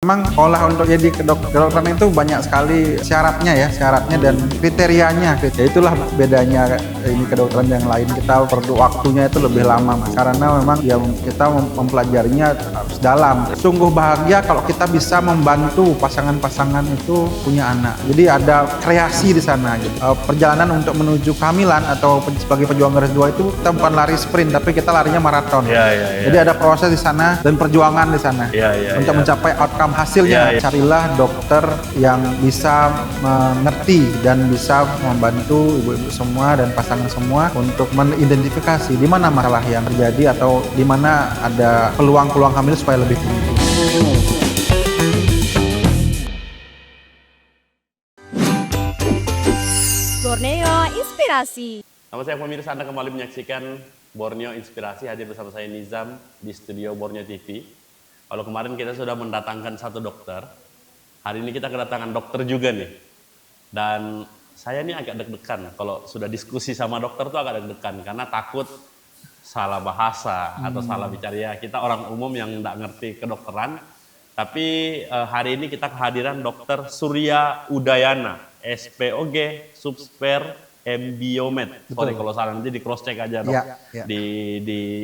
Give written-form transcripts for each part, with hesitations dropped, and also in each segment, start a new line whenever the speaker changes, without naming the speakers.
Memang sekolah untuk jadi kedokteran itu banyak sekali syaratnya dan kriterianya. Ya itulah bedanya ini kedokteran yang lain. Kita perlu waktunya itu lebih lama, Mas. Karena memang ya kita mempelajarinya harus dalam. Sungguh bahagia kalau kita bisa membantu pasangan-pasangan itu punya anak. Jadi ada kreasi di sana. Gitu. Perjalanan untuk menuju kehamilan atau sebagai pejuang garis 2 itu kita bukan lari sprint, tapi kita larinya maraton. Jadi ada proses di sana dan perjuangan di sana untuk mencapai outcome hasilnya. Carilah dokter yang bisa mengerti dan bisa membantu ibu-ibu semua dan pasangan semua untuk mengidentifikasi di mana masalah yang terjadi atau di mana ada peluang-peluang hamil supaya lebih tinggi.
Borneo Inspirasi.
Nama saya pemirsa, Anda kembali menyaksikan Borneo Inspirasi, hadir bersama saya Nizam di studio Borneo TV. Kalau kemarin kita sudah mendatangkan satu dokter, hari ini kita kedatangan dokter juga nih. Dan saya ini agak deg-degan kalau sudah diskusi sama dokter tuh agak deg-degan karena takut salah bahasa atau salah bicara. Ya, kita orang umum yang nggak ngerti kedokteran. Tapi hari ini kita kehadiran Dr. Surya Udayana, SPOG, Subsper, Embiomed. Sorry kalau salah, nanti di cross check aja dok. Di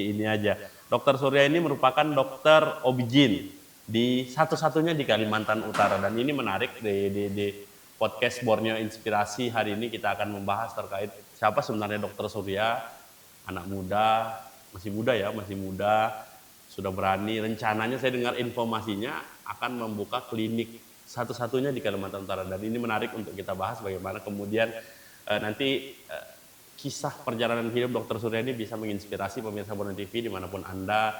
ini aja. Dokter Surya ini merupakan dokter OB/GYN di satu-satunya di Kalimantan Utara, dan ini menarik di podcast Borneo Inspirasi hari ini kita akan membahas terkait siapa sebenarnya Dokter Surya, anak muda, masih muda, sudah berani, rencananya saya dengar informasinya akan membuka klinik satu-satunya di Kalimantan Utara, dan ini menarik untuk kita bahas bagaimana kemudian nanti kisah perjalanan hidup Dokter Surya ini bisa menginspirasi pemirsa Borneo TV dimanapun Anda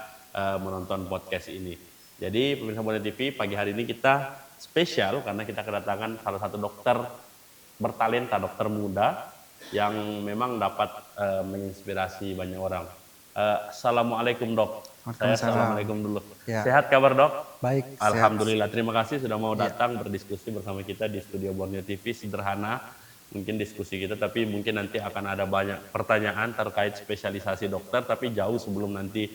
menonton podcast ini. Jadi pemirsa Borneo TV, pagi hari ini kita spesial karena kita kedatangan salah satu dokter bertalenta, dokter muda yang memang dapat menginspirasi banyak orang. Assalamualaikum dok. Saya assalamualaikum dulu. Ya. Sehat kabar dok?
Baik.
Alhamdulillah. Terima kasih sudah mau datang berdiskusi bersama kita di studio Borneo TV. Sederhana mungkin diskusi kita, tapi mungkin nanti akan ada banyak pertanyaan terkait spesialisasi dokter, tapi jauh sebelum nanti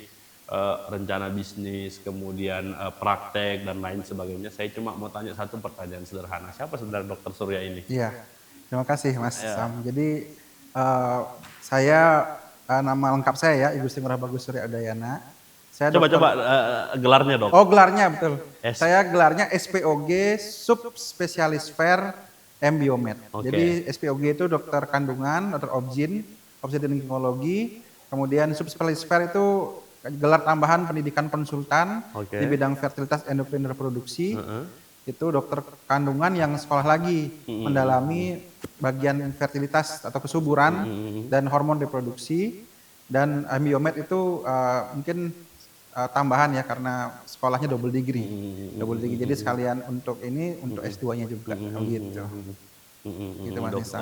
rencana bisnis, kemudian praktek dan lain sebagainya. Saya cuma mau tanya satu pertanyaan sederhana. Siapa sebenarnya Dokter Surya ini?
Iya, terima kasih Mas Sam. Jadi saya nama lengkap saya ya, Igusti Ngurah Bagus Surya Udayana. Saya
coba gelarnya dok.
Oh gelarnya betul. Saya gelarnya SPOG Subspesialis Fair Embiomed. Jadi SPOG itu dokter kandungan, dokter OB/GYN, obstetrik ginekologi. Kemudian subspesialis fair itu gelar tambahan pendidikan konsultan di bidang fertilitas endokrin reproduksi. Itu dokter kandungan yang sekolah lagi mendalami bagian fertilitas atau kesuburan dan hormon reproduksi. Dan embiomed itu mungkin tambahan ya karena sekolahnya double degree. Jadi sekalian untuk ini untuk S2-nya juga gitu. Gitu Mas.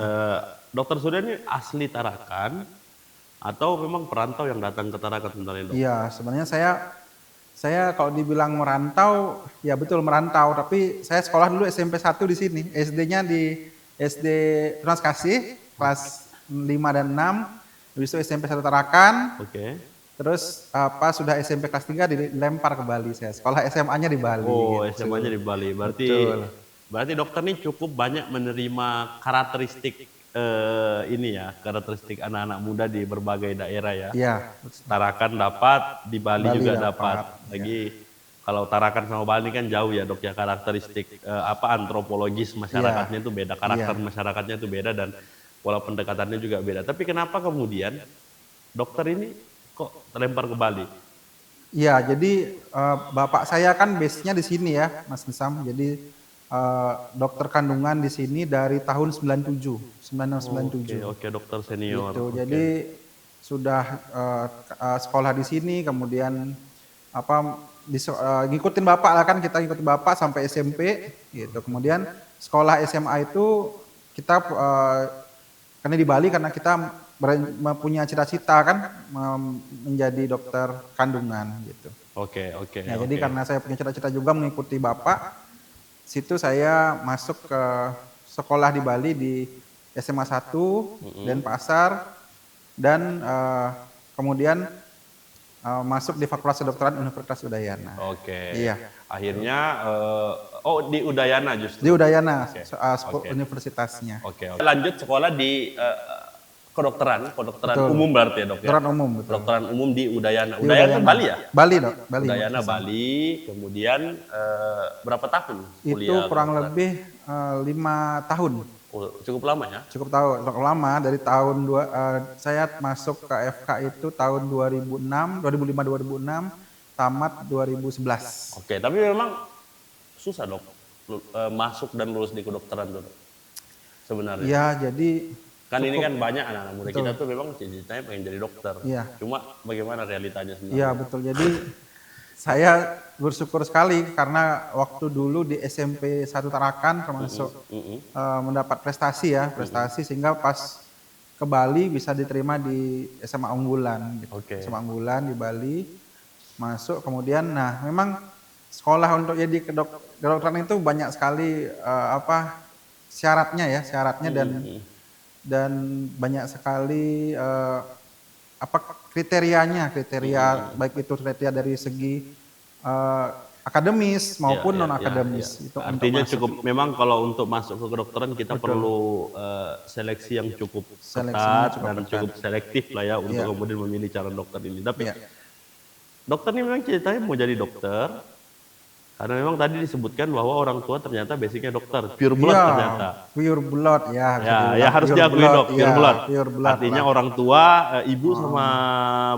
Dokter Surya ini asli Tarakan atau memang perantau yang datang ke Tarakan sebenarnya dok?
Iya, sebenarnya saya kalau dibilang merantau, ya betul merantau, tapi saya sekolah dulu SMP 1 di sini. SD-nya di SD Tunas Kasih kelas 5 dan 6. Habis itu SMP 1 Tarakan. Terus pas sudah SMP kelas 3 dilempar ke Bali saya. Sekolah SMA-nya di Bali.
Oh, gitu. SMA-nya di Bali. Berarti dokter ini cukup banyak menerima karakteristik karakteristik anak-anak muda di berbagai daerah ya.
Iya.
Tarakan dapat, di Bali juga dapat. Lagi kalau Tarakan sama Bali kan jauh ya dok ya, karakteristik antropologis masyarakatnya itu beda, karakter masyarakatnya itu beda, dan pola pendekatannya juga beda. Tapi kenapa kemudian dokter ini kok terlempar ke Bali?
Iya, jadi bapak saya kan base-nya di sini ya, Mas Nisam. Jadi dokter kandungan di sini dari tahun 1997.
Oke, dokter senior.
Gitu. Jadi sudah sekolah di sini, kemudian ngikutin bapak lah kan, kita ngikutin bapak sampai SMP gitu. Kemudian sekolah SMA itu kita karena di Bali karena kita punya cita-cita kan menjadi dokter kandungan gitu. Jadi karena saya punya cita-cita juga mengikuti bapak, situ saya masuk ke sekolah di Bali di SMA 1 Denpasar, dan kemudian masuk di Fakultas Kedokteran Universitas Udayana.
Oke.
Iya.
Akhirnya, di Udayana justru.
Di Udayana,
Oke.
universitasnya.
Oke. Lanjut sekolah di kedokteran
Betul.
umum berarti ya dok ya?
Kedokteran umum, betul.
Kedokteran umum di Udayana.
Di
Udayana Bali ya?
Bali dok, Bali.
Udayana Bali, kemudian berapa tahun
Itu
kuliah
kurang
kedokteran?
lebih 5 tahun.
Oh, cukup lama ya?
Cukup lama dari tahun saya masuk ke FK itu tahun 2005 2006 tamat 2011.
Oke, tapi memang susah dok masuk dan lulus di kedokteran tuh dok. Sebenarnya.
Ya, jadi
Kan ini kan banyak anak-anak muda
Betul.
kita tuh memang cita-citanya pengen jadi dokter.
Iya.
Cuma bagaimana realitanya sebenarnya?
iya betul. Jadi saya bersyukur sekali karena waktu dulu di SMP 1 Tarakan termasuk mendapat prestasi sehingga pas ke Bali bisa diterima di SMA unggulan gitu.
Oke.
SMA unggulan di Bali masuk kemudian memang sekolah untuk jadi kedokteran itu banyak sekali syaratnya dan banyak sekali kriteria baik itu kriteria dari segi akademis maupun non akademis.
Ya.
Itu untuk
Artinya
masuk.
cukup memang kalau untuk masuk ke kedokteran kita perlu seleksi yang cukup
Seleksinya
ketat
cukup
dan
ketat.
cukup selektif lah ya untuk
Iya.
kemudian memilih calon dokter ini. Tapi
Iya.
dokter ini memang ceritanya mau jadi dokter karena memang tadi disebutkan bahwa orang tua ternyata basicnya dokter, pure blood
Iya,
ternyata.
pure blood ya. bisa
Ya,
dibilang
ya harus
pure
diakui
blood,
dok, pure
ya,
blood.
pure blood
Artinya
lah.
orang tua, ibu sama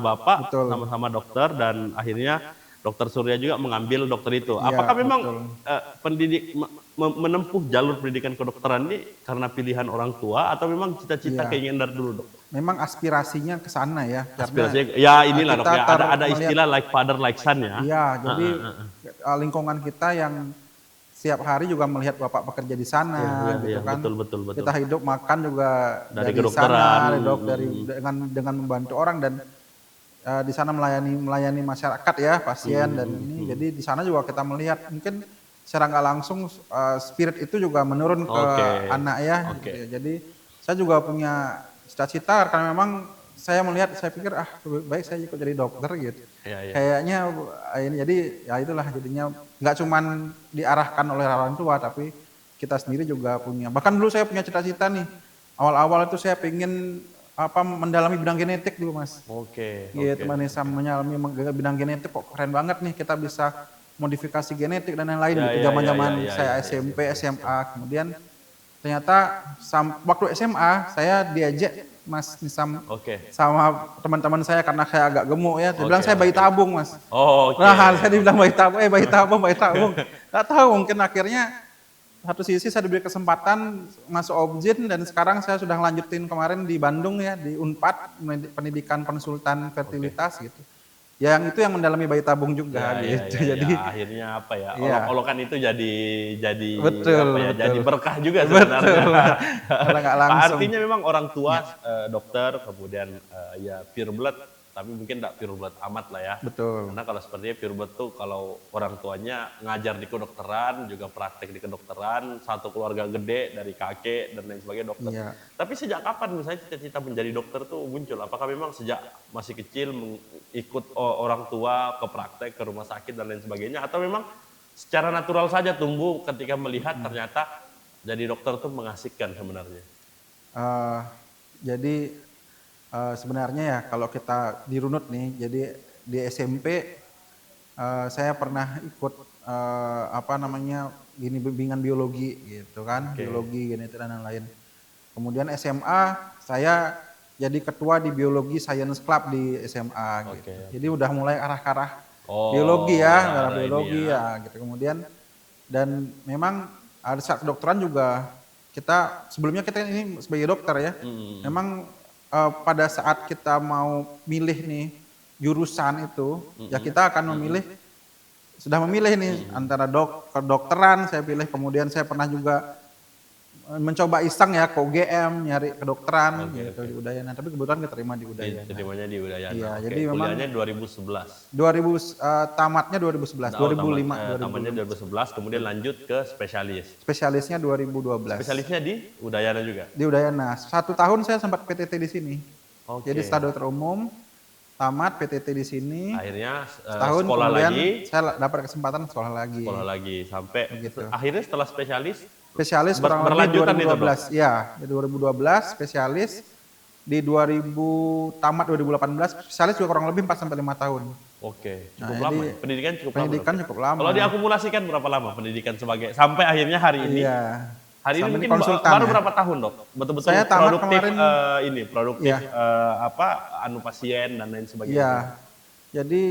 bapak
Betul.
sama-sama dokter dan akhirnya dokter Surya juga mengambil dokter itu.
Iya,
Apakah memang
betul.
menempuh jalur pendidikan kedokteran ini karena pilihan orang tua atau memang cita-cita
Iya.
keinginan dari dulu dok?
Memang aspirasinya ke sana ya. Karena
Aspirasinya, ya inilah dok
kita
ya, ada
melihat-
istilah like father like son ya.
Iya, jadi lingkungan kita yang setiap hari juga melihat bapak bekerja di sana,
Iya,
gitu
iya,
kan.
betul.
Kita hidup makan juga
Dari
dari
kedokteran.
sana, dengan membantu orang dan di sana melayani masyarakat ya, pasien dan ini. Jadi di sana juga kita melihat mungkin secara nggak langsung spirit itu juga menurun ke
Oke.
anak ya.
Oke.
Jadi saya juga punya cita-cita karena memang saya pikir lebih baik saya ikut jadi dokter gitu.
Iya, iya.
Kayaknya ini jadi ya itulah jadinya nggak cuman diarahkan oleh orang tua tapi kita sendiri juga punya. Bahkan dulu saya punya cita-cita nih. Awal-awal itu saya pengen mendalami bidang genetik dulu Mas.
Oke.
Gitu Manisa menyalami bidang genetik kok keren banget nih kita bisa modifikasi genetik dan lain-lain
Ya,
gitu.
ya,
Zaman-zaman
ya, ya,
saya
ya,
SMP, SMA kemudian ternyata waktu SMA saya diajak Mas Nisam
Oke.
sama teman-teman saya karena saya agak gemuk ya. Dia bilang
Oke,
saya bayi tabung Mas.
Oh, oke.
Saya dibilang bayi tabung. Gak tahu mungkin akhirnya satu sisi saya diberi kesempatan masuk Objin dan sekarang saya sudah lanjutin kemarin di Bandung ya di Unpad pendidikan konsultan fertilitas gitu. Yang itu yang mendalami bayi tabung juga
Ya,
gitu.
ya,
Jadi
ya. Akhirnya apa ya?
Iya.
Olok-olokan itu jadi
Betul,
apa ya?
betul.
Jadi berkah juga sebenarnya.
karena nggak langsung.
Artinya memang orang tua dokter kemudian ya pure blood tapi mungkin tidak pure blood amat lah ya.
Betul.
Karena kalau sepertinya pure blood tuh kalau orang tuanya ngajar di kedokteran juga praktek di kedokteran, satu keluarga gede dari kakek dan lain sebagainya dokter.
Iya.
Tapi sejak kapan misalnya cita-cita menjadi dokter tuh muncul? Apakah memang sejak masih kecil ikut orang tua ke praktek ke rumah sakit dan lain sebagainya atau memang secara natural saja tumbuh ketika melihat ternyata jadi dokter tuh mengasihkan sebenarnya?
Jadi sebenarnya ya kalau kita dirunut nih, jadi di SMP saya pernah ikut bimbingan biologi gitu kan, biologi, genetik dan lain-lain. Kemudian SMA saya jadi ketua di biologi science club di SMA gitu. Jadi udah mulai arah-arah biologi ya, arah biologi ya gitu. Kemudian dan memang ada saat kedokteran juga sebelumnya kita ini sebagai dokter ya, memang pada saat kita mau milih nih jurusan itu, ya kita akan sudah memilih nih antara kedokteran saya pilih, kemudian saya pernah juga mencoba iseng ya ke UGM nyari kedokteran gitu di Udayana, tapi kebetulan keterima di Udayana.
Terimanya di Udayana.
Iya,
Oke,
jadi memang
kuliahnya 2011.
Tamatnya 2011, 2005,
Tamatnya 2011, kemudian lanjut ke spesialis.
spesialisnya 2012.
Spesialisnya di Udayana juga.
Di Udayana. 1 tahun saya sempat PTT di sini.
Oke.
Jadi staf dokter umum. tamat PTT di sini.
Akhirnya
Setahun
sekolah
kemudian
lagi,
saya dapat kesempatan sekolah lagi.
sampai
Begitu.
akhirnya setelah spesialis
Spesialis kurang lebih
berlanjutan itu,
2012. Ya, di 2012 spesialis. Di 2000 tamat 2018 spesialis juga kurang lebih 4 sampai 5 tahun.
Oke, cukup
Nah,
lama.
jadi
Ya? Pendidikan cukup
pendidikan
lama.
cukup lama.
Kalau diakumulasikan berapa lama pendidikan sebagai sampai akhirnya hari ini?
Iya.
Hari ini
Sampai
mungkin
konsultan
baru
ya.
berapa tahun, Dok? Betul-betul
Saya tamat
produktif
kemarin.
produktif
Iya.
anu pasien dan lain sebagainya.
Iya. Jadi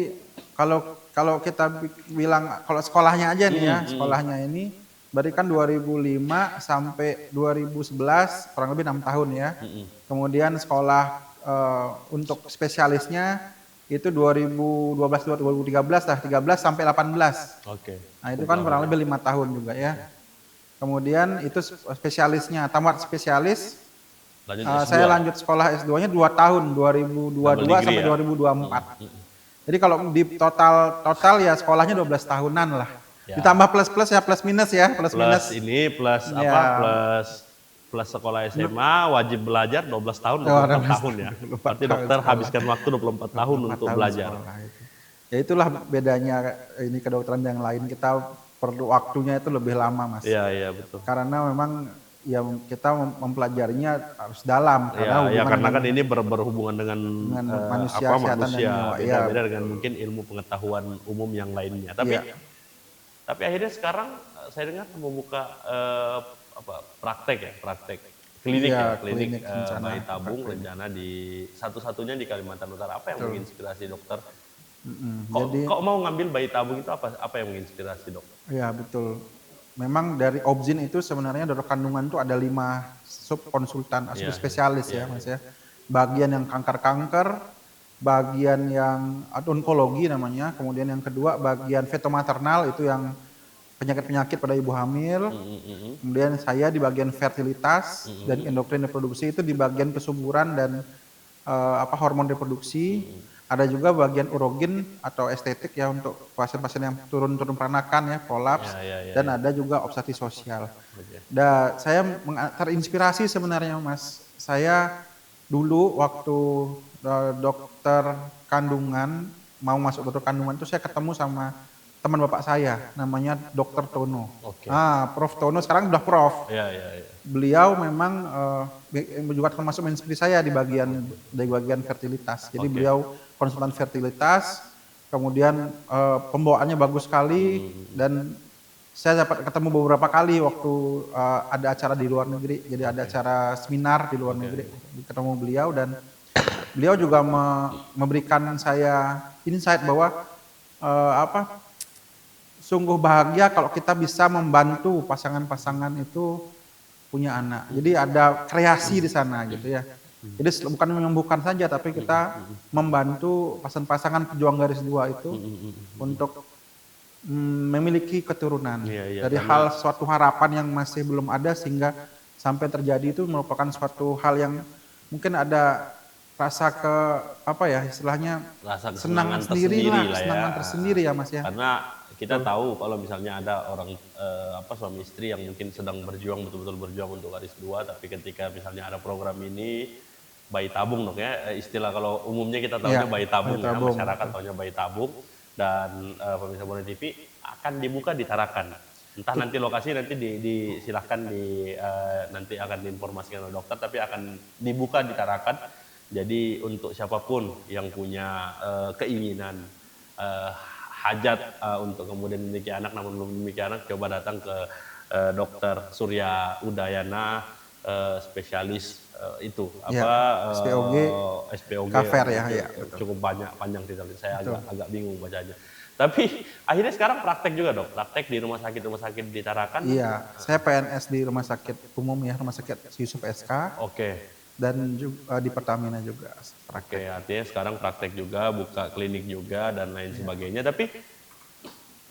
kalau kita bilang kalau sekolahnya aja nih ya, sekolahnya ini berarti kan 2005 sampai 2011 kurang lebih 6 tahun ya. Kemudian sekolah untuk spesialisnya itu 2012 2013 lah, 13 sampai 18.
Oke.
Nah, itu kan kurang lebih 5 tahun juga ya. Kemudian itu spesialisnya, tamat spesialis.
Lanjut S2.
Saya lanjut sekolah S2-nya 2 tahun, 2022
Double degree
sampai
ya?
2024. Jadi kalau di total ya sekolahnya 12 tahunan lah.
Ya.
Ditambah plus ya, plus minus ya, plus minus.
Ini plus
Ya.
apa? Plus sekolah SMA wajib belajar 12 tahun, 24 tahun ya.
24
Berarti
tahun
dokter
sekolah.
habiskan waktu 24 tahun
24
untuk
tahun
belajar.
sekolah itu. Ya itulah bedanya ini kedokteran yang lain, kita perlu waktunya itu lebih lama, Mas.
Iya, iya betul.
Karena memang ya kita mempelajarinya harus dalam karena
Ya,
hubungan
karena kan
dengan-
ini berhubungan dengan,
manusia,
apa,
kesehatan dan
manusia,
nyawa.
beda-beda dengan mungkin ilmu pengetahuan umum yang lainnya. Tapi
Iya.
tapi akhirnya sekarang saya dengar membuka praktek klinik
Iya,
ya, klinik
klinik rencana.
bayi tabung rencana di satu-satunya di Kalimantan Utara. Apa yang menginspirasi dokter? Kok mau ngambil bayi tabung itu apa yang menginspirasi dokter?
Ya betul. Memang dari Obzin itu sebenarnya dokter kandungan itu ada 5 sub konsultan,
Iya,
spesialis ya Mas ya. Bagian yang kanker-kanker, bagian yang onkologi namanya, kemudian yang kedua bagian fetomaternal itu yang penyakit-penyakit pada ibu hamil. Kemudian saya di bagian fertilitas dan endokrin reproduksi itu di bagian kesuburan dan hormon reproduksi. Ada juga bagian urogen atau estetik ya untuk pasien-pasien yang turun peranakan ya, prolaps. Dan ada juga obstetri sosial. Dan saya terinspirasi sebenarnya Mas. Saya dulu waktu dokter kandungan, mau masuk dokter kandungan itu saya ketemu sama teman bapak saya, namanya Dr. Tono.
Oke.
Prof Tono sekarang udah Prof.
Iya.
Beliau memang juga termasuk menginspirasi saya di bagian fertilitas. Jadi beliau konsultan fertilitas, kemudian pembawaannya bagus sekali dan saya dapat ketemu beberapa kali waktu ada acara di luar negeri. Jadi ada acara seminar di luar negeri, ketemu beliau dan beliau juga memberikan saya insight bahwa sungguh bahagia kalau kita bisa membantu pasangan-pasangan itu punya anak. Jadi ada kreasi di sana gitu ya. Jadi bukan menyembuhkan saja, tapi kita membantu pasangan-pasangan pejuang garis 2 itu untuk memiliki keturunan. Dari suatu harapan yang masih belum ada sehingga sampai terjadi itu merupakan suatu hal yang mungkin ada rasa istilahnya senang sendiri lah, kesenangan tersendiri ya Mas ya.
Karena kita tahu kalau misalnya ada orang suami istri yang mungkin sedang berjuang, betul-betul berjuang untuk garis 2, tapi ketika misalnya ada program ini bayi tabung dok ya, istilah kalau umumnya kita tahunya bayi tabung, ya, masyarakat tahunya bayi tabung, dan pemirsa Borneo TV akan dibuka di Tarakan. Entah nanti lokasi nanti disilahkan nanti akan diinformasikan oleh dokter, tapi akan dibuka di Tarakan. Jadi untuk siapapun yang punya keinginan hajat untuk kemudian memiliki anak namun belum memiliki anak, coba datang ke Dokter Surya Udayana, spesialis SPOG
Kafer ya,
cukup panjang titelnya, saya agak bingung bacanya. Tapi akhirnya sekarang praktek juga dok, praktek di rumah sakit di Tarakan.
Iya, saya PNS di rumah sakit umum ya, rumah sakit Yusuf SK.
Oke.
Dan juga di Pertamina juga.
Oke, artinya sekarang praktek juga, buka klinik juga dan lain sebagainya. Tapi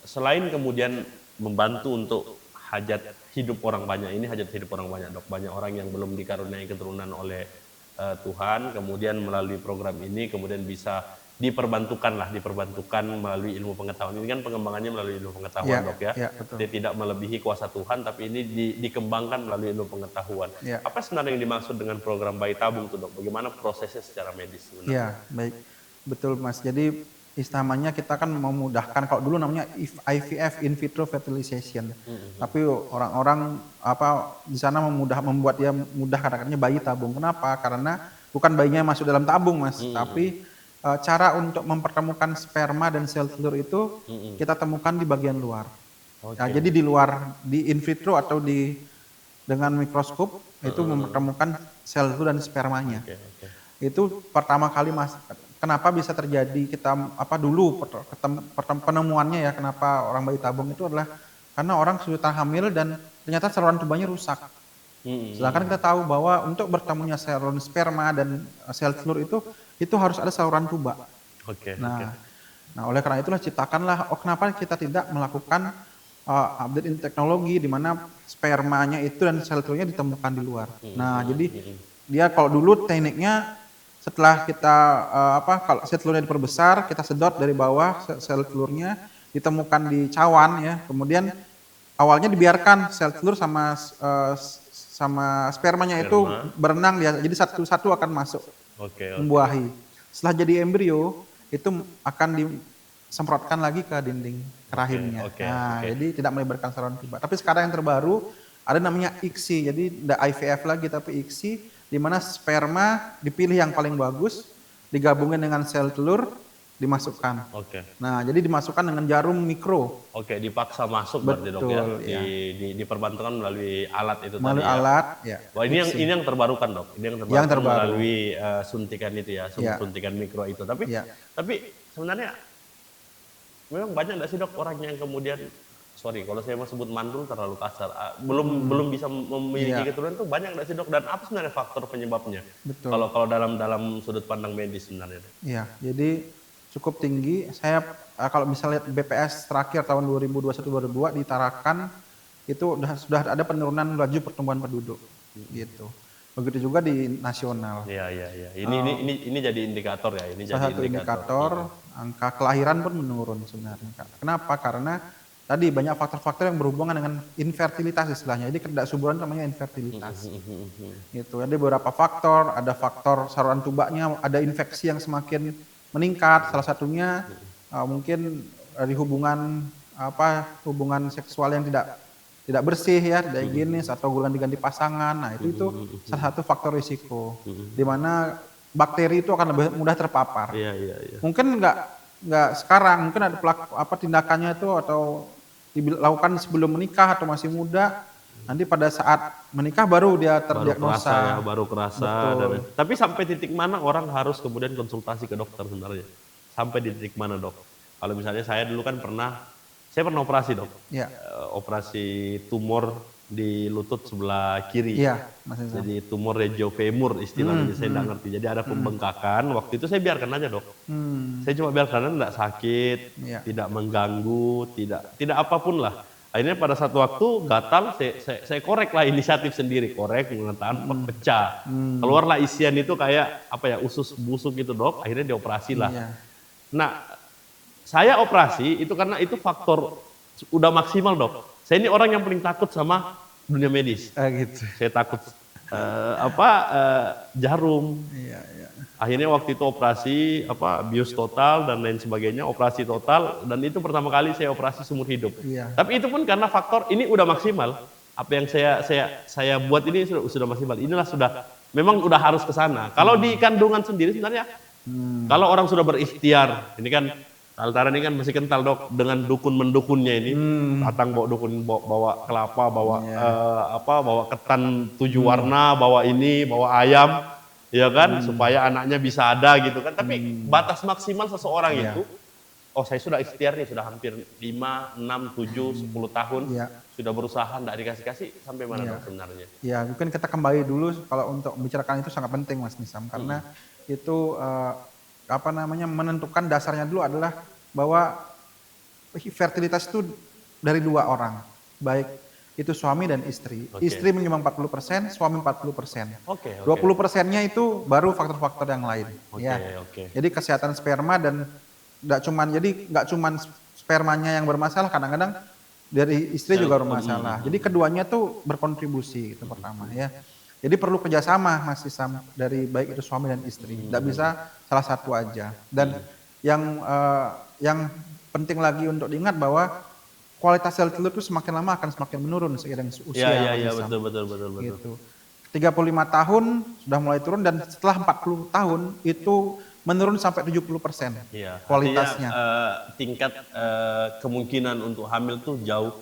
selain kemudian membantu untuk hajat hidup orang banyak, ini hajat hidup orang banyak dok, banyak orang yang belum dikaruniai keturunan oleh Tuhan, kemudian melalui program ini kemudian bisa diperbantukan melalui ilmu pengetahuan. Ini kan pengembangannya melalui ilmu pengetahuan dok ya. Dia tidak melebihi kuasa Tuhan, tapi ini dikembangkan melalui ilmu pengetahuan. Apa sebenarnya yang dimaksud dengan program bayi tabung tuh dok? Bagaimana prosesnya secara medis sebenarnya?
Ya, baik. Betul Mas. Jadi istilahnya kita kan memudahkan, kalau dulu namanya IVF, in vitro fertilization. Tapi orang-orang di sana membuat dia mudah, katanya bayi tabung. Kenapa? Karena bukan bayinya yang masuk dalam tabung Mas, tapi cara untuk mempertemukan sperma dan sel telur itu kita temukan di bagian luar. Nah, jadi di luar, di in vitro atau dengan mikroskop itu mempertemukan sel telur dan spermanya. Itu pertama kali Mas. Kenapa bisa terjadi kita dulu penemuannya ya, kenapa orang bayi tabung itu adalah karena orang sudah hamil dan ternyata saluran tubuhnya rusak. Sedangkan kita tahu bahwa untuk bertemunya saluran sperma dan sel telur itu harus ada saluran tuba. Nah, oleh karena itulah ciptakanlah, kenapa kita tidak melakukan update in teknologi di mana spermanya itu dan sel telurnya ditemukan di luar. Nah, jadi dia kalau dulu tekniknya setelah kita kalau sel telurnya diperbesar, kita sedot dari bawah sel telurnya, ditemukan di cawan ya. Kemudian awalnya dibiarkan sel telur sama spermanya itu berenang dia. Jadi satu-satu akan masuk membuahi. Setelah jadi embrio itu akan disemprotkan lagi ke dinding rahimnya. Jadi tidak melibatkan saluran tuba. Tapi sekarang yang terbaru ada namanya ICSI. Jadi tidak IVF lagi tapi ICSI, di mana sperma dipilih yang paling bagus, digabungin dengan sel telur, dimasukkan. Nah, jadi dimasukkan dengan jarum mikro.
Dipaksa masuk berarti dok ya. Diperbantahkan melalui alat itu
melalui
tadi ya.
Alat, ya.
Wah, ini yang terbarukan dok. Ini yang terbaru melalui suntikan itu ya, suntikan mikro itu. Tapi sebenarnya memang banyak nggak sih dok orang yang kemudian, kalau saya mau sebut mandul terlalu kasar, belum bisa memiliki keturunan, itu banyak nggak sih dok, dan apa sebenarnya faktor penyebabnya?
Betul.
Kalau dalam sudut pandang medis sebenarnya.
Iya, jadi cukup tinggi. Saya kalau misalnya lihat BPS terakhir tahun 2021-2022 di Tarakan itu sudah ada penurunan laju pertumbuhan penduduk, gitu. Begitu juga di nasional.
Iya. Ini jadi indikator ya. Ini
salah satu indikator. Angka kelahiran pun menurun sebenarnya. Kenapa? Karena tadi banyak faktor-faktor yang berhubungan dengan infertilitas istilahnya. Jadi ketidaksuburan namanya infertilitas. Gitu. Ada beberapa faktor, ada faktor saluran tubanya, ada infeksi yang semakin meningkat. Salah satunya mungkin dari hubungan seksual yang tidak bersih ya, tidak higienis, atau ganti-ganti pasangan. Nah, itu salah satu faktor risiko. Di mana bakteri itu akan lebih mudah terpapar. Mungkin nggak sekarang, mungkin ada tindakannya itu atau dilakukan sebelum menikah atau masih muda, nanti pada saat menikah baru dia terdiagnosa.
Baru kerasa. Tapi sampai titik mana orang harus kemudian konsultasi ke dokter sebenarnya? Sampai di titik mana dok? Kalau misalnya saya dulu kan saya pernah operasi dok. Operasi tumor di lutut sebelah kiri. Jadi tumor regiofemur istilahnya, saya nggak ngerti. Jadi ada pembengkakan, waktu itu saya biarkan aja dok. Saya cuma biarkan, tidak sakit, tidak mengganggu, tidak apapun lah. Akhirnya pada satu waktu gatal, saya korek lah, inisiatif sendiri, mengatakan pecah. Keluarlah isian itu kayak usus busuk gitu dok, akhirnya dioperasi lah. Nah, saya operasi itu karena itu faktor udah maksimal dok. Saya ini orang yang paling takut sama dunia medis.
Gitu.
Saya takut jarum. Akhirnya waktu itu operasi bius total dan lain sebagainya, operasi total, dan itu pertama kali saya operasi seumur hidup. Tapi itu pun karena faktor ini udah maksimal. Apa yang saya buat ini sudah maksimal. Inilah memang udah harus ke sana. Kalau di kandungan sendiri sebenarnya kalau orang sudah berikhtiar, ini kan Altaran ini kan masih kental dok dengan dukun-mendukunnya ini. Datang bawa dukun, bawa kelapa, bawa ketan 7 warna, bawa ayam, ya kan, supaya anaknya bisa ada gitu kan. Tapi batas maksimal seseorang itu, saya sudah ikhtiar nih, sudah hampir 5, 6, 7, 10 tahun, sudah berusaha nggak dikasih-kasih, sampai mana dok sebenarnya? Ya,
mungkin kita kembali dulu kalau untuk membicarakan itu sangat penting Mas Nizam, karena itu menentukan dasarnya dulu adalah bahwa fertilitas itu dari 2 orang, baik itu suami dan istri. Istri menyumbang 40%, suami 40%. 20%-nya itu baru faktor-faktor yang lain. Jadi kesehatan sperma, dan nggak cuman spermanya yang bermasalah, kadang-kadang dari istri juga bermasalah. Jadi keduanya tuh berkontribusi, itu pertama ya. Jadi perlu kerjasama Mas Isam dari baik itu suami dan istri. Tidak bisa salah satu aja. Dan yang penting lagi untuk diingat bahwa kualitas sel telur itu semakin lama akan semakin menurun seiring usia.
Iya,
Mas Isam.
betul.
Gitu. 35 tahun sudah mulai turun dan setelah 40 tahun itu menurun sampai 70%
Iya,
kualitasnya.
artinya, tingkat kemungkinan untuk hamil tuh jauh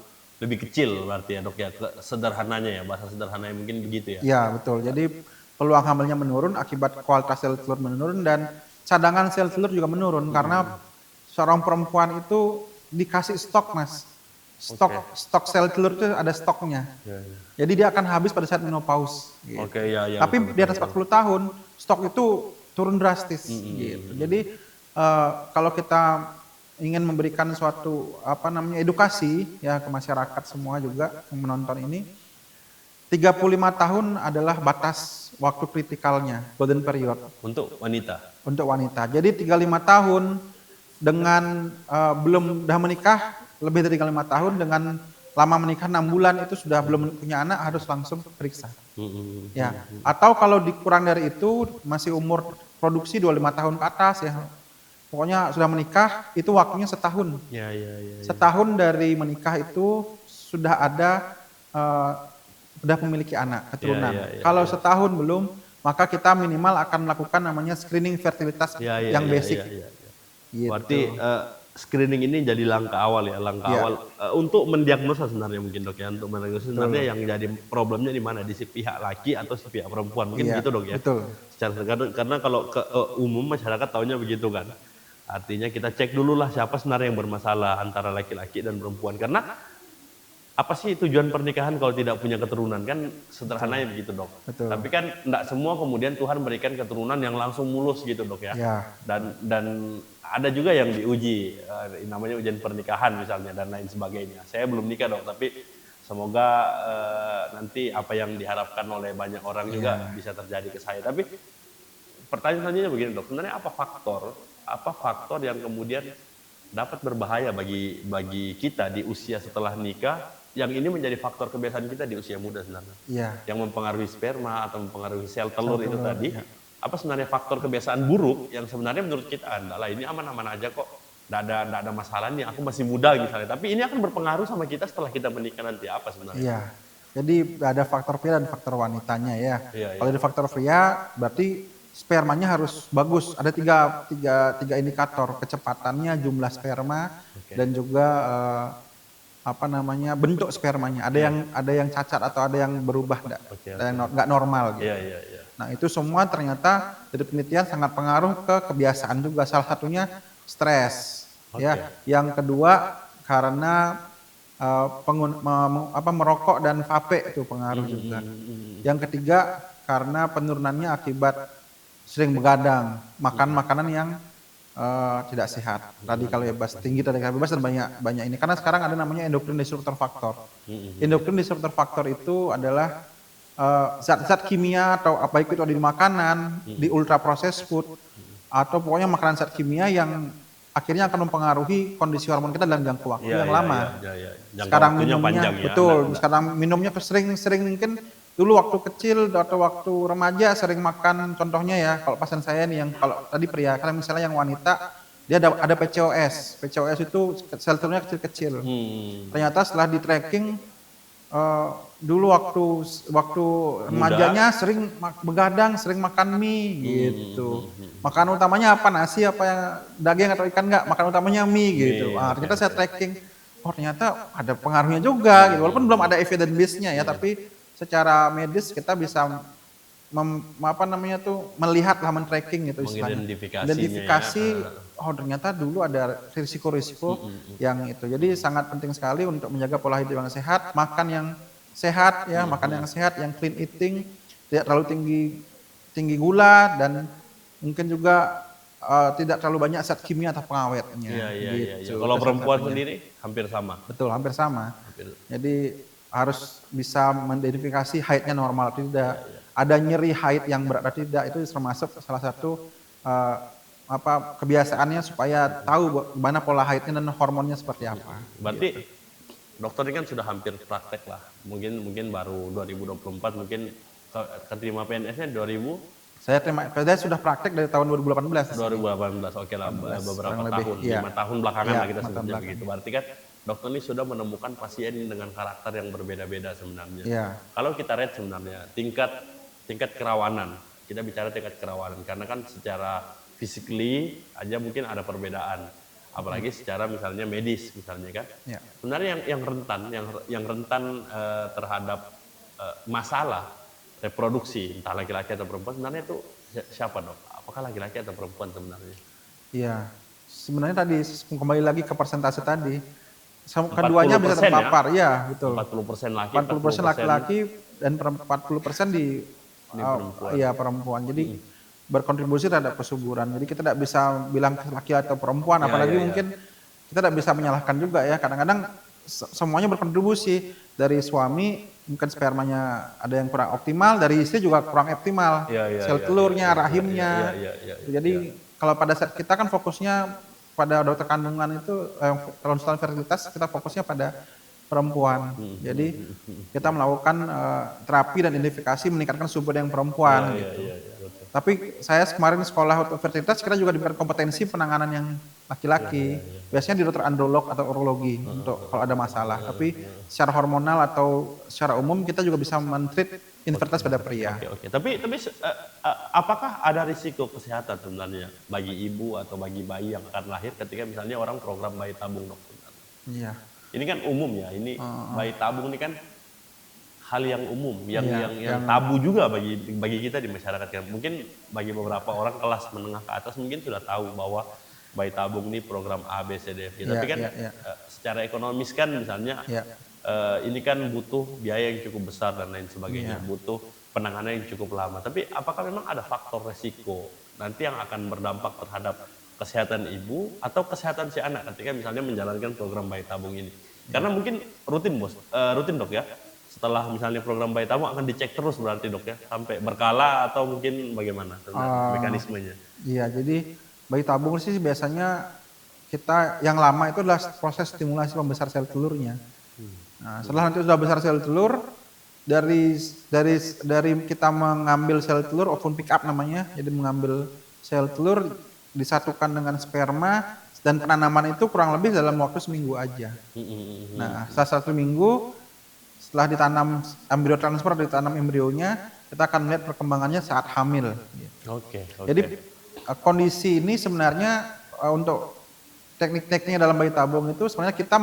lebih kecil berarti ya dok ya, sederhananya ya, bahasa sederhananya mungkin begitu ya.
Iya betul, jadi peluang hamilnya menurun akibat kualitas sel telur menurun dan cadangan sel telur juga menurun karena seorang perempuan itu dikasih stok Mas. Stok sel telur itu ada stoknya.
Ya.
Jadi dia akan habis pada saat menopause. Gitu.
Oke, ya.
Tapi
betul,
di atas 40 tahun stok itu turun drastis. Gitu. Jadi kalau kita ingin memberikan suatu edukasi ya ke masyarakat semua juga yang menonton ini, 35 tahun adalah batas waktu kritikalnya, golden period
untuk wanita.
untuk wanita. Jadi 35 tahun dengan belum dah menikah lebih dari 35 tahun dengan lama menikah 6 bulan itu sudah belum punya anak harus langsung periksa. Ya. Atau kalau dikurang dari itu masih umur produksi 25 tahun ke atas ya. Pokoknya sudah menikah itu waktunya setahun.
Ya.
Setahun dari menikah itu sudah ada sudah memiliki anak keturunan. Kalau setahun belum, maka kita minimal akan melakukan namanya screening fertilitas yang basic. Gitu.
Berarti screening ini jadi langkah awal ya, awal untuk mendiagnosa sebenarnya mungkin dok ya, untuk mendiagnosa sebenarnya yang jadi problemnya di mana, di si pihak laki atau si pihak perempuan mungkin gitu dok ya.
Betul.
Karena kalau ke umum masyarakat taunya begitu kan. Artinya kita cek dulu lah siapa sebenarnya yang bermasalah antara laki-laki dan perempuan. Karena apa sih tujuan pernikahan kalau tidak punya keturunan, kan sederhananya begitu dok.
Betul.
Tapi kan tidak semua kemudian Tuhan berikan keturunan yang langsung mulus gitu dok ya. Dan ada juga yang diuji, namanya ujian pernikahan misalnya dan lain sebagainya. Saya belum nikah dok, tapi semoga nanti apa yang diharapkan oleh banyak orang juga bisa terjadi ke saya. Tapi pertanyaan selanjutnya begini dok, sebenarnya apa faktor yang kemudian dapat berbahaya bagi kita di usia setelah nikah, yang ini menjadi faktor kebiasaan kita di usia muda sebenarnya, yang mempengaruhi sperma atau mempengaruhi sel telur itu tadi. Apa sebenarnya faktor kebiasaan buruk yang sebenarnya menurut kita adalah ini aman-aman aja kok, nggak ada masalah nih, aku masih muda misalnya, tapi ini akan berpengaruh sama kita setelah kita menikah nanti, apa sebenarnya?
Iya. Jadi ada faktor pria dan faktor wanitanya ya. Kalau di faktor pria berarti spermanya harus bagus. Ada tiga indikator, kecepatannya, jumlah sperma, dan juga bentuk spermanya. Ada yang cacat atau ada yang berubah ada yang nggak normal gitu. Nah itu semua ternyata dari penelitian sangat pengaruh ke kebiasaan juga. Salah satunya stres. Ya. Yang kedua karena merokok dan vape itu pengaruh juga. Yang ketiga karena penurunannya akibat sering begadang, makan makanan yang tidak sehat, radikal bebas, tinggi radikal bebas dan banyak ini. Karena sekarang ada namanya endocrine disruptor factor. Endocrine disruptor factor itu adalah zat-zat kimia atau baik itu ada di makanan, di ultra processed food, atau pokoknya makanan zat kimia yang akhirnya akan mempengaruhi kondisi hormon kita dalam jangka waktu yang lama. Sekarang minumnya sekarang minumnya sering mungkin dulu waktu kecil atau waktu remaja sering makan, contohnya ya kalau pasien saya nih yang kalau tadi pria, kalau misalnya yang wanita dia ada PCOS. PCOS itu sel telurnya kecil-kecil. Ternyata setelah di tracking dulu waktu remajanya sering begadang, sering makan mie gitu. Makanan utamanya apa, nasi apa yang daging atau ikan enggak, makan utamanya mie gitu. Ternyata saya tracking, ternyata ada pengaruhnya juga gitu. Walaupun belum ada evidence base-nya ya, tapi secara medis kita bisa melihat lah, men-tracking gitu istilahnya. Identifikasi ternyata dulu ada risiko-risiko yang itu. Jadi sangat penting sekali untuk menjaga pola hidup yang sehat, makan yang sehat ya, makan yang sehat, yang clean eating, tidak terlalu tinggi gula dan mungkin juga tidak terlalu banyak zat kimia atau pengawetnya.
Gitu. Kalau perempuan sendiri hampir sama.
Betul, hampir sama. Jadi harus bisa mengidentifikasi haidnya normal atau tidak. Ada nyeri haid yang berat atau tidak, itu termasuk salah satu kebiasaannya supaya tahu mana pola haidnya dan hormonnya seperti apa.
Berarti dokter ini kan sudah hampir praktek lah. Mungkin baru 2024 mungkin keterima PNS-nya 2000
Saya sudah praktek dari tahun 2018.
2018, oke lah, beberapa
kurang lebih,
tahun,
iya.
5 tahun belakangan
Iya,
lah kita
5 tahun
sebutnya
belakangan.
begitu. Berarti kan dokter ini sudah menemukan pasien dengan karakter yang berbeda-beda sebenarnya.
Iya.
Kalau kita rate sebenarnya tingkat kerawanan, kita bicara tingkat kerawanan karena kan secara physically aja mungkin ada perbedaan, apalagi secara misalnya medis misalnya kan.
Iya.
Sebenarnya yang rentan terhadap masalah reproduksi entah laki-laki atau perempuan sebenarnya itu siapa dok? Apakah laki-laki atau perempuan sebenarnya?
Iya, sebenarnya tadi kembali lagi ke persentase tadi. Keduanya bisa
40%
terpapar, ya betul.
40% laki,
40% laki-laki dan 40% di
perempuan.
iya perempuan. Jadi berkontribusi terhadap kesuburan. Jadi kita tidak bisa bilang laki atau perempuan,
Ya,
apalagi
ya, ya.
mungkin kita tidak bisa menyalahkan juga ya. Kadang-kadang semuanya berkontribusi. Dari suami mungkin spermanya ada yang kurang optimal, dari istri juga kurang optimal.
Ya, ya,
Sel
ya,
telurnya,
ya, ya,
rahimnya.
ya.
Jadi kalau pada saat kita kan fokusnya pada dokter kandungan itu konsultan fertilitas kita fokusnya pada perempuan. Jadi kita melakukan terapi dan identifikasi meningkatkan subur yang perempuan gitu.
Iya, betul.
Tapi saya kemarin sekolah untuk fertilitas kita juga diberikan kompetensi penanganan yang laki-laki. Biasanya di dokter androlog atau urologi untuk kalau ada masalah. Tapi secara hormonal atau secara umum kita juga bisa men-treat infertilitas pada pria.
Oke. Tapi apakah ada risiko kesehatan sebenarnya bagi ibu atau bagi bayi yang akan lahir ketika misalnya orang program bayi tabung dok?
Iya.
Ini kan umum ya, ini bayi tabung ini kan hal yang umum, yang
Iya,
tabu juga bagi kita di masyarakat. Mungkin bagi beberapa orang kelas menengah ke atas mungkin sudah tahu bahwa bayi tabung ini program A, B, C, D, F. Tapi kan secara ekonomis kan misalnya ini kan butuh biaya yang cukup besar dan lain sebagainya, butuh penanganan yang cukup lama. Tapi apakah memang ada faktor resiko nanti yang akan berdampak terhadap kesehatan ibu atau kesehatan si anak ketika misalnya menjalankan program bayi tabung ini? Karena mungkin rutin dok ya. Setelah misalnya program bayi tabung akan dicek terus berarti dok ya, sampai berkala atau mungkin bagaimana mekanismenya?
Iya, jadi bayi tabung sih biasanya kita yang lama itu adalah proses stimulasi pembesar sel telurnya. Nah, setelah nanti sudah besar sel telur, dari kita mengambil sel telur, ovum pick up namanya, jadi mengambil sel telur disatukan dengan sperma dan penanaman itu kurang lebih dalam waktu seminggu aja. Nah, setelah 1 minggu setelah ditanam embrio transfer, ditanam embrionya, kita akan melihat perkembangannya saat hamil.
Oke.
Jadi kondisi ini sebenarnya untuk teknik-tekniknya dalam bayi tabung itu sebenarnya kita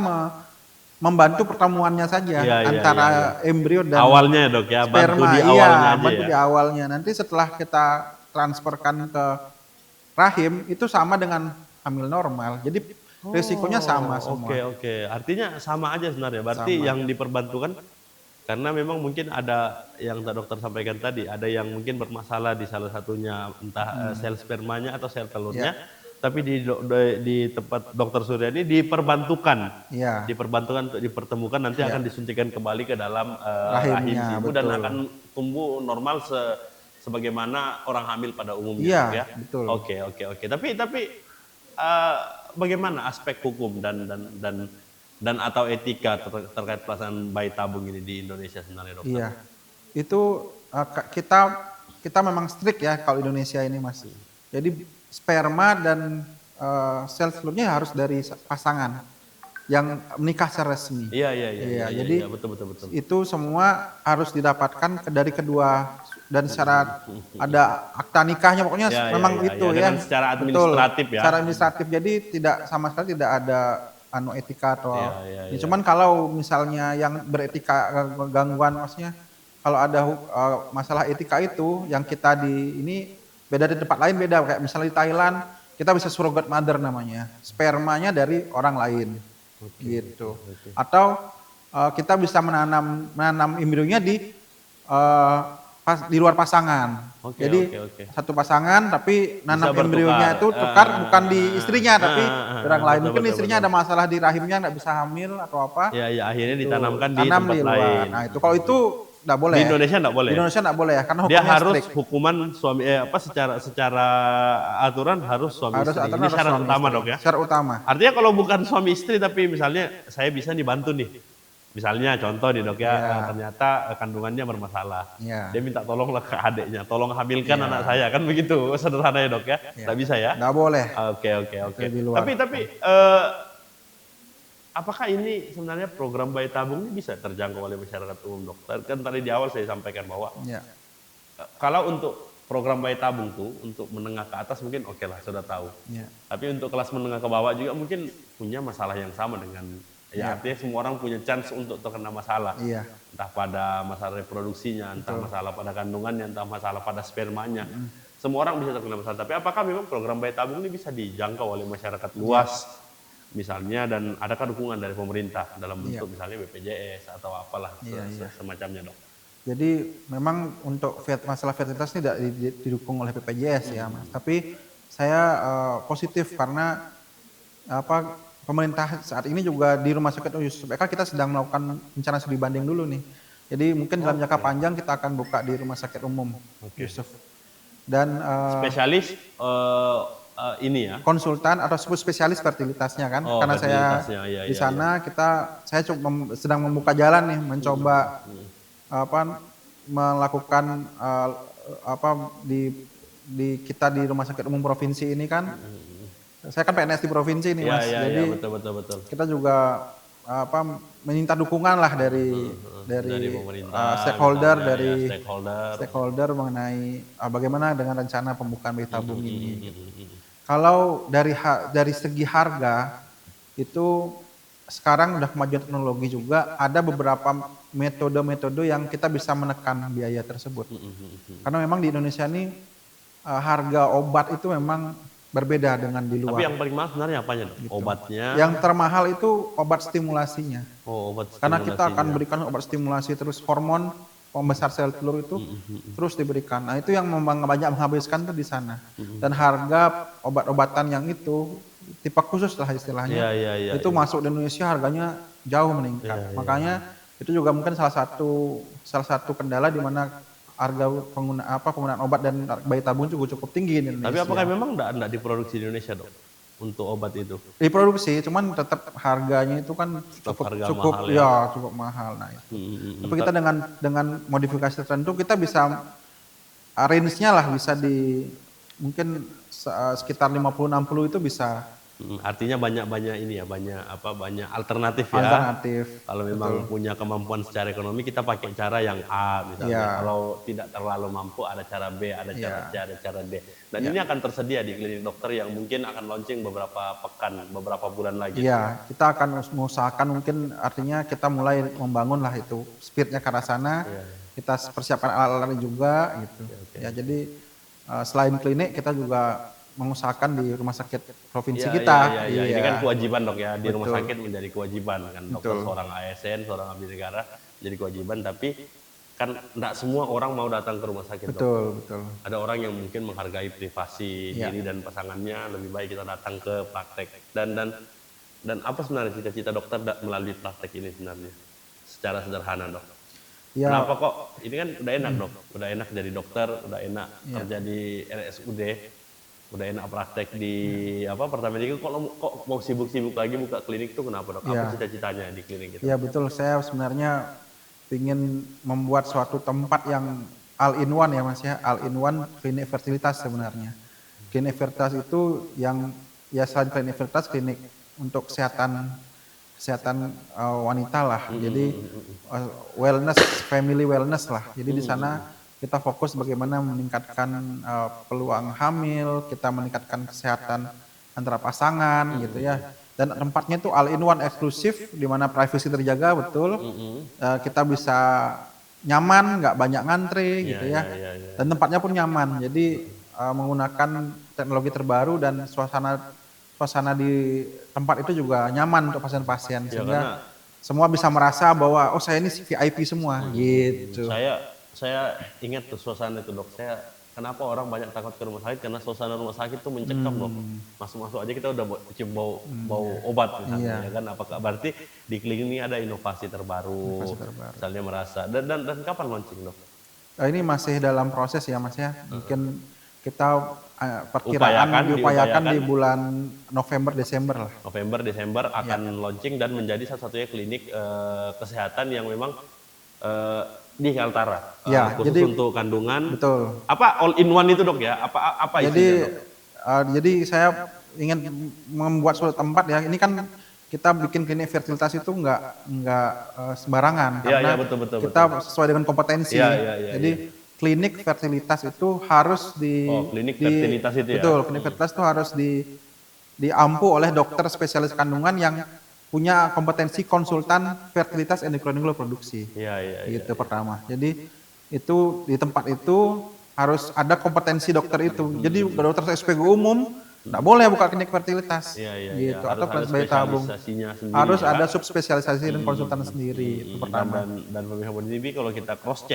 membantu pertemuannya saja antara embrio dan
awalnya dok ya,
sperma.
bantu di awalnya aja
bantu
ya.
di awalnya. Nanti setelah kita transferkan ke rahim itu sama dengan hamil normal. Jadi risikonya sama semua.
Oke. Artinya sama aja sebenarnya. Berarti yang diperbantukan karena memang mungkin ada yang dokter sampaikan tadi, ada yang mungkin bermasalah di salah satunya entah sel spermanya atau sel telurnya. Tapi di tempat dokter Surya ini diperbantukan. Diperbantukan untuk dipertemukan, nanti akan disuntikan kembali ke dalam rahim si ibu dan akan tumbuh normal sebagaimana orang hamil pada umumnya.
Iya, betul.
Oke. Tapi bagaimana aspek hukum dan atau etika terkait pelaksanaan bayi tabung ini di Indonesia sebenarnya dokter?
Iya, itu kita memang strict ya kalau Indonesia ini Mas. Jadi sperma dan sel telurnya harus dari pasangan yang menikah secara resmi.
Iya.
Jadi
betul.
itu semua harus didapatkan dari kedua dan secara ada akta nikahnya pokoknya memang itu ya.
Secara administratif ya.
Secara administratif jadi tidak sama sekali tidak ada etika atau cuman kalau misalnya yang beretika gangguan maksudnya kalau ada masalah etika itu yang kita ini beda di tempat lain beda kayak misalnya di Thailand kita bisa surrogate mother namanya spermanya dari orang lain gitu atau kita bisa menanam embrionya di luar pasangan. Jadi satu pasangan tapi nanam embrionya itu tukar bukan di istrinya tapi orang lain. Mungkin istrinya ada masalah di rahimnya nggak bisa hamil atau apa.
Ya, akhirnya ditanamkan di
tanam
tempat
di luar.
lain.
Nah, itu kalau itu nggak boleh.
Di Indonesia nggak boleh.
Di Indonesia nggak boleh ya karena
dia
hukumnya
harus
strict.
hukuman suami secara aturan harus suami istri. Ini
harus
syarat
suami
utama
istri.
dok ya.
Syarat utama.
Artinya kalau bukan suami istri tapi misalnya saya bisa dibantu nih. Misalnya contoh nih dok ya,
Iya.
ternyata kandungannya bermasalah.
Iya.
Dia minta tolonglah ke adiknya, tolong hamilkan
Iya.
anak saya, kan begitu sederhana ya dok ya?
Iya.
Nggak bisa ya?
Nggak boleh.
Oke.
Itu di luar.
Tapi apakah ini sebenarnya program bayi tabung ini bisa terjangkau oleh masyarakat umum dokter? Kan tadi di awal saya sampaikan bahwa
Iya.
kalau untuk program bayi tabung tuh untuk menengah ke atas mungkin oke lah sudah tahu.
Iya.
Tapi untuk kelas menengah ke bawah juga mungkin punya masalah yang sama dengan ya artinya semua orang punya chance untuk terkena masalah.
Iya.
Entah pada masalah reproduksinya, entah masalah pada kandungannya, entah masalah pada spermanya. Semua orang bisa terkena masalah. Tapi apakah memang program bayi tabung ini bisa dijangkau oleh masyarakat luas? Misalnya, dan adakah dukungan dari pemerintah dalam bentuk misalnya BPJS atau apalah semacamnya dok?
Jadi memang untuk masalah fertilitas ini tidak didukung oleh BPJS ya Mas. Tapi saya positif karena pemerintah saat ini juga di Rumah Sakit Yusuf Eka kita sedang melakukan rencana studi banding dulu nih. Jadi mungkin dalam jangka panjang kita akan buka di Rumah Sakit Umum Yusuf. Dan
Spesialis ini ya?
konsultan atau spesialis fertilitasnya kan. Karena saya di sana saya sedang membuka jalan nih, mencoba melakukan di kita di Rumah Sakit Umum Provinsi ini kan. Saya kan PNS di provinsi nih Mas, jadi
betul.
kita juga meminta dukungan lah dari
pemerintah,
stakeholder,
stakeholder
mengenai bagaimana dengan rencana pembukaan bayi tabung ini. Kalau dari segi harga itu sekarang udah kemajuan teknologi juga, ada beberapa metode-metode yang kita bisa menekan biaya tersebut. Karena memang di Indonesia ini harga obat itu memang berbeda dengan di luar.
Tapi yang paling mahal sebenarnya apanya dok?
Gitu.
Obatnya?
Yang termahal itu obat stimulasinya.
Oh, obat stimulasinya.
Karena kita akan berikan obat stimulasi terus hormon pembesar sel telur itu terus diberikan. Nah itu yang banyak menghabiskan tuh di sana. Dan harga obat-obatan yang itu tipe khusus lah istilahnya. Itu masuk di Indonesia harganya jauh meningkat. Makanya itu juga mungkin salah satu kendala di mana harga penggunaan obat dan bayi tabung juga cukup tinggi di Indonesia.
Tapi apakah memang enggak diproduksi di Indonesia dok untuk obat itu?
Diproduksi, cuman tetap harganya itu kan cukup mahal, cukup mahal. Nah itu. Tapi kita dengan modifikasi tertentu kita bisa range-nya lah bisa di mungkin sekitar 50-60 itu bisa.
Artinya banyak ini ya, banyak alternatif ya.
Alternatif.
Kalau memang punya kemampuan secara ekonomi kita pakai cara yang A misalnya. Kalau tidak terlalu mampu ada cara B, ada cara C, ada cara D. Dan ini akan tersedia di klinik dokter yang mungkin akan launching beberapa bulan lagi. Iya,
kita akan mengusahakan mungkin artinya kita mulai membangun lah itu spiritnya ke arah sana. Kita persiapkan alat-alatnya juga gitu. Ya jadi selain klinik kita juga mengusahakan di rumah sakit provinsi kita.
Ini kan kewajiban dok ya, di rumah sakit menjadi kewajiban kan dokter seorang ASN, seorang abdi negara jadi kewajiban, tapi kan tidak semua orang mau datang ke rumah sakit.
Betul.
Ada orang yang mungkin menghargai privasi diri dan pasangannya, lebih baik kita datang ke praktek. Dan apa sebenarnya cita-cita dokter melalui praktek ini sebenarnya? Secara sederhana dok. Kenapa kok? Ini kan udah enak dok, udah enak jadi dokter, udah enak kerja di RSUD. Udah enak praktek di Pertamina itu, kok mau sibuk-sibuk lagi buka klinik itu kenapa dok? Apa cita-citanya di klinik itu?
Iya betul, saya sebenarnya ingin membuat suatu tempat yang all in one ya Mas ya, all in one klinik fertilitas sebenarnya. Klinik fertilitas itu yang selain klinik fertilitas, klinik untuk kesehatan wanita lah. Jadi wellness, family wellness lah. Jadi di sana kita fokus bagaimana meningkatkan peluang hamil, kita meningkatkan kesehatan antara pasangan gitu ya. Dan tempatnya itu all in one eksklusif di mana privasi terjaga betul. Kita bisa nyaman, nggak banyak ngantri gitu ya. Dan tempatnya pun nyaman. Jadi menggunakan teknologi terbaru dan suasana di tempat itu juga nyaman untuk pasien-pasien sehingga semua bisa merasa bahwa saya ini VIP semua gitu.
Saya ingat tuh suasana itu dok. Kenapa orang banyak takut ke rumah sakit? Karena suasana rumah sakit itu mencekam dok. Masuk-masuk aja kita udah cium bau obat misalnya. Ya kan? Apakah berarti di klinik ini ada inovasi terbaru? Misalnya merasa. Dan kapan launching dok?
Ini masih dalam proses ya Mas ya. Mungkin kita perkiraan diupayakan di
diupayakan.
bulan November Desember lah.
November, Desember akan launching dan menjadi satu-satunya klinik kesehatan yang memang di Kaltara.
Ya,
Khusus
jadi
untuk kandungan.
betul.
Apa all in one itu dok ya? Apa
Jadi
isinya dok?
jadi saya ingin membuat suatu tempat ya. Ini kan kita bikin klinik fertilitas itu nggak sembarangan
Iya,
karena
iya, betul.
kita sesuai dengan kompetensi.
Iya,
Jadi klinik fertilitas itu harus
klinik fertilitas itu ya?
betul, klinik fertilitas itu harus diampu oleh dokter spesialis kandungan yang punya kompetensi konsultan fertilitas endokrinologi produksi.
Iya.
Gitu pertama. Jadi itu di tempat itu harus ada kompetensi dokter itu. Jadi dokter SPG umum nggak boleh buka klinik fertilitas.
Iya.
Gitu.
Harus
Atau
ada
bayi tabung.
spesialisasinya sendiri.
Harus
ya,
ada
Pak?
subspesialisasi dan konsultan sendiri. Itu pertama.
Dan pemirsa Boni TV kalau kita cross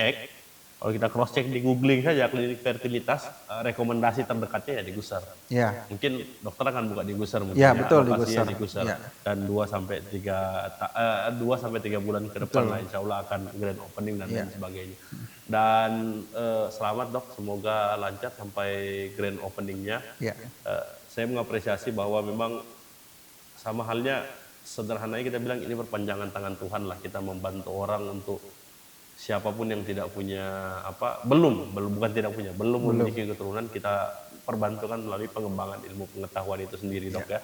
check di googling saja klinik fertilitas, rekomendasi terdekatnya ya di Gusar.
Ya.
Mungkin dokter akan buka di Gusar mungkin
Ya, betul, di
lokasinya
Gusar.
di Gusar.
Ya.
Dan 2 sampai 3 bulan ke depan lah insya Allah akan grand opening dan lain sebagainya. Dan selamat dok, semoga lancar sampai grand openingnya.
Ya.
Saya mengapresiasi bahwa memang sama halnya sederhananya kita bilang ini perpanjangan tangan Tuhan lah, kita membantu orang untuk siapapun yang tidak punya belum memiliki keturunan, kita perbantukan melalui pengembangan ilmu pengetahuan itu sendiri dok ya.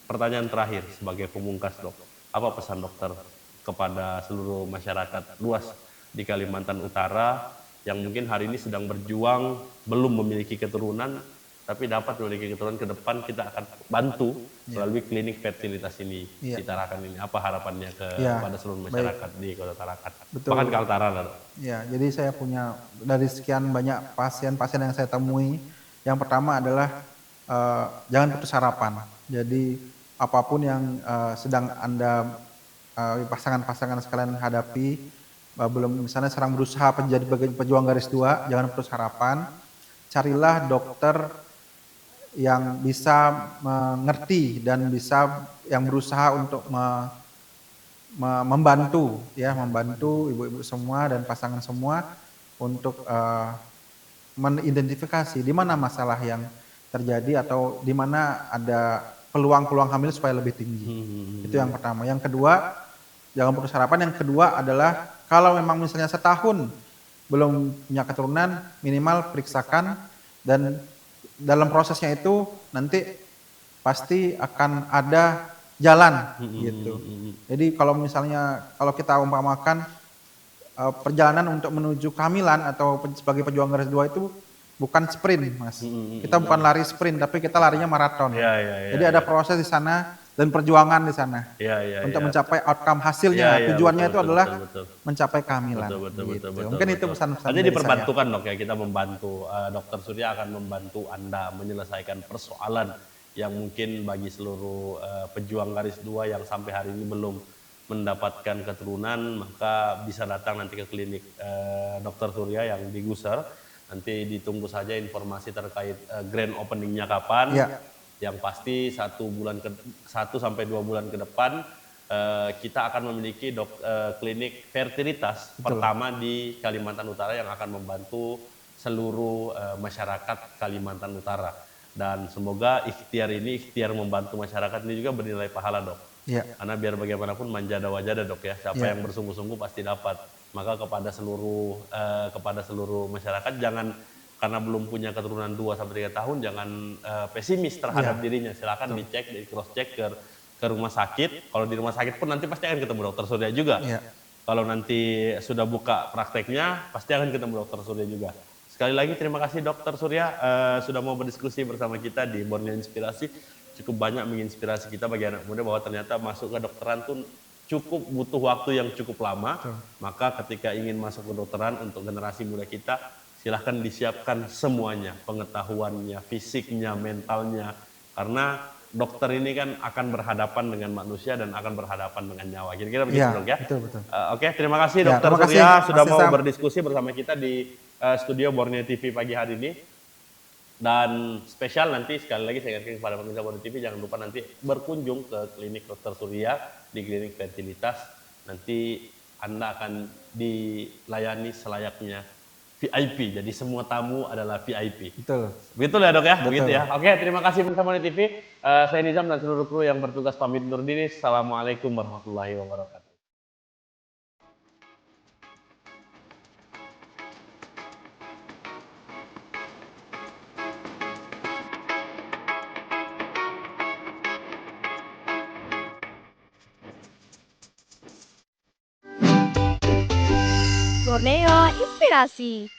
Pertanyaan terakhir sebagai pemungkas dok, apa pesan dokter kepada seluruh masyarakat luas di Kalimantan Utara yang mungkin hari ini sedang berjuang belum memiliki keturunan tapi dapat memiliki keturunan, ke depan kita akan bantu melalui klinik fertilitas ini di Tarakan ini. Apa harapannya kepada seluruh masyarakat di Kota Tarakan?
Betul.
Bahkan Kaltara lah.
Ya, jadi saya punya dari sekian banyak pasien-pasien yang saya temui, yang pertama adalah jangan putus harapan. Jadi apapun yang sedang Anda pasangan-pasangan sekalian hadapi, belum misalnya sedang berusaha menjadi pejuang garis 2, jangan putus harapan. Carilah dokter yang bisa mengerti dan bisa yang berusaha untuk membantu ibu-ibu semua dan pasangan semua untuk mengidentifikasi di mana masalah yang terjadi atau di mana ada peluang-peluang hamil supaya lebih tinggi. Itu yang pertama. Yang kedua, jangan putus harapan. Yang kedua adalah kalau memang misalnya setahun belum punya keturunan, minimal periksakan, dan dalam prosesnya itu nanti pasti akan ada jalan gitu. Jadi kalau misalnya kalau kita umpamakan perjalanan untuk menuju kehamilan atau sebagai pejuang garis 2 itu bukan sprint, Mas. Kita bukan lari sprint tapi kita larinya maraton. Jadi ada proses di sana dan perjuangan di sana untuk mencapai outcome hasilnya. Tujuannya itu adalah mencapai kehamilan.
Betul.
Mungkin itu pesan-pesan
Jadi
dari
diperbantukan dok ya, kita membantu, Dokter Surya akan membantu Anda menyelesaikan persoalan yang mungkin bagi seluruh pejuang garis 2 yang sampai hari ini belum mendapatkan keturunan, maka bisa datang nanti ke klinik Dokter Surya yang di Gusar. Nanti ditunggu saja informasi terkait grand openingnya kapan. Yang pasti 1 sampai 2 bulan ke depan kita akan memiliki klinik fertilitas pertama di Kalimantan Utara yang akan membantu seluruh masyarakat Kalimantan Utara. Dan semoga ikhtiar membantu masyarakat ini juga bernilai pahala dok. Karena biar bagaimanapun manjada wajada dok ya, siapa yang bersungguh-sungguh pasti dapat. Maka kepada seluruh masyarakat, jangan karena belum punya keturunan 2 sampai 3 tahun jangan pesimis terhadap dirinya. Silakan dicek, di cross check ke rumah sakit. Kalau di rumah sakit pun nanti pasti akan ketemu Dokter Surya juga. Kalau nanti sudah buka prakteknya pasti akan ketemu Dokter Surya juga. Sekali lagi terima kasih Dokter Surya sudah mau berdiskusi bersama kita di Borneo Inspirasi. Cukup banyak menginspirasi kita bagi anak muda bahwa ternyata masuk ke dokteran tuh cukup butuh waktu yang cukup lama. Maka ketika ingin masuk ke dokteran untuk generasi muda kita, silahkan disiapkan semuanya, pengetahuannya, fisiknya, mentalnya. Karena dokter ini kan akan berhadapan dengan manusia dan akan berhadapan dengan nyawa. Kira-kira begitu dok ya? Betul.
Oke,
terima kasih Dokter Surya sudah mau berdiskusi bersama kita di studio Borneo TV pagi hari ini. Dan spesial nanti sekali lagi saya ingatkan kepada pemirsa Borneo TV, jangan lupa nanti berkunjung ke klinik Dokter Surya di klinik fertilitas. Nanti Anda akan dilayani selayaknya VIP. Jadi semua tamu adalah VIP.
Betul.
Betul ya dok ya?
Betul.
Begitu ya. Oke, terima kasih pemirsa Borneo TV. Saya Nizam dan seluruh kru yang bertugas pamit undur diri. Assalamualaikum warahmatullahi wabarakatuh.
Borneo Inspirasi.